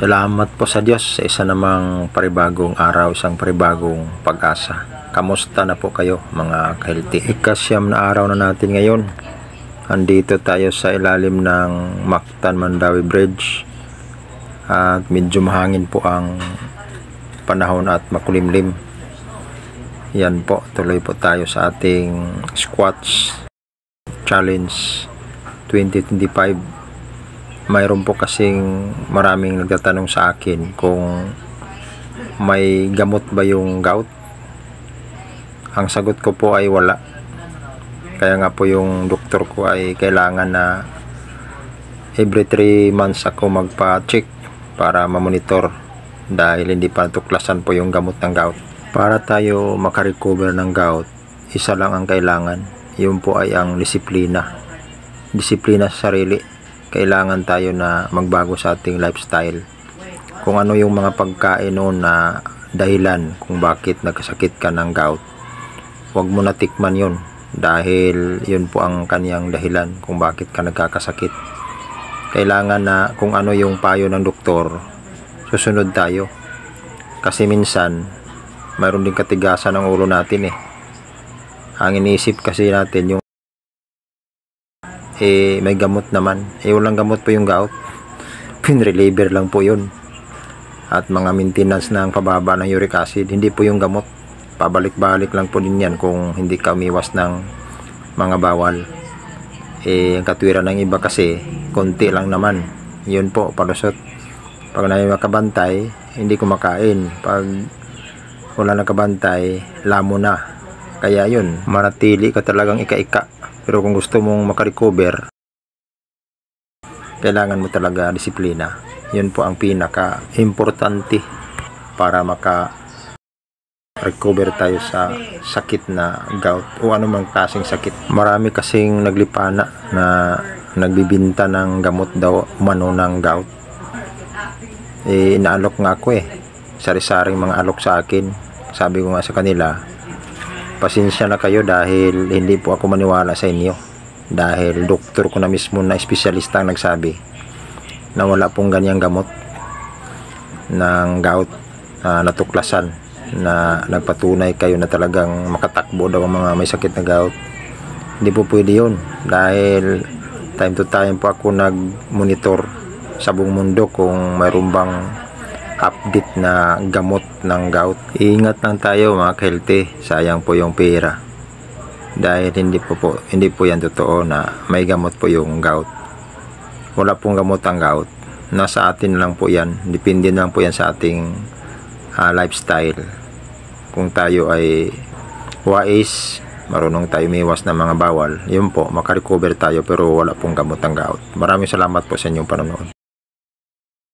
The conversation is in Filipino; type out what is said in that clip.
Salamat po sa Diyos sa isa namang paribagong araw, isang paribagong pag-asa. Kamusta na po kayo mga ka-healthy? Ikasyam na araw na natin ngayon. Andito tayo sa ilalim ng Mactan Mandawi Bridge. At medyo mahangin po ang panahon at makulimlim. Yan po, tuloy po tayo sa ating squats challenge 2025. Mayroon po kasing maraming nagtatanong sa akin kung may gamot ba yung gout. Ang sagot ko po ay wala. Kaya nga po yung doktor ko ay kailangan na every 3 months ako magpa-check para ma-monitor dahil hindi pa natuklasan po yung gamot ng gout. Para tayo makarecover ng gout, isa lang ang kailangan. Yun po ay ang disiplina. Disiplina sa sarili. Kailangan tayo na magbago sa ating lifestyle. Kung ano yung mga pagkain noon na dahilan kung bakit nagkasakit ka ng gout, huwag mo na tikman yun dahil yun po ang kanyang dahilan kung bakit ka nagkakasakit. Kailangan na kung ano yung payo ng doktor, susunod tayo. Kasi minsan mayroon din katigasan ng ulo natin Ang iniisip kasi natin yung may gamot naman. Walang gamot po yung gout. Pain reliever lang po yun. At mga maintenance ng pababa ng uric acid. Hindi po yung gamot. Pabalik-balik lang po din yan kung hindi ka umiwas ng mga bawal. Ang katwiran ng iba kasi, konti lang naman. Yun po, palusot. Pag na makabantay, hindi kumakain. Pag wala nakabantay, lamo na. Kaya yun, manatili ka talagang ika-ika. Pero kung gusto mong makarecover, kailangan mo talaga disiplina. Yun po ang pinaka-importante para maka-recover tayo sa sakit na gout o anumang klaseng sakit. Marami kasing naglipana na nagbibinta ng gamot daw umano ng gout. Inaalok nga ako sari-saring mga alok sa akin. Sabi ko nga sa kanila, pasensya na kayo dahil hindi po ako maniwala sa inyo. Dahil doktor ko na mismo na espesyalista ang nagsabi na wala pong ganyang gamot ng gout natuklasan na nagpatunay kayo na talagang makatakbo daw ang mga may sakit na gout. Hindi po pwede yun dahil time to time po ako nag-monitor sa buong mundo kung mayroon bang update na gamot ng gout. Ingat lang tayo mga ka-healthy. Sayang po yung pera. Dahil hindi po yan totoo na may gamot po yung gout. Wala pong gamot ang gout. Nasa atin lang po yan. Depende lang po yan sa ating lifestyle. Kung tayo ay wais, marunong tayo umiwas ng mga bawal, yun po, makarecover tayo pero wala pong gamot ang gout. Maraming salamat po sa inyong panonood.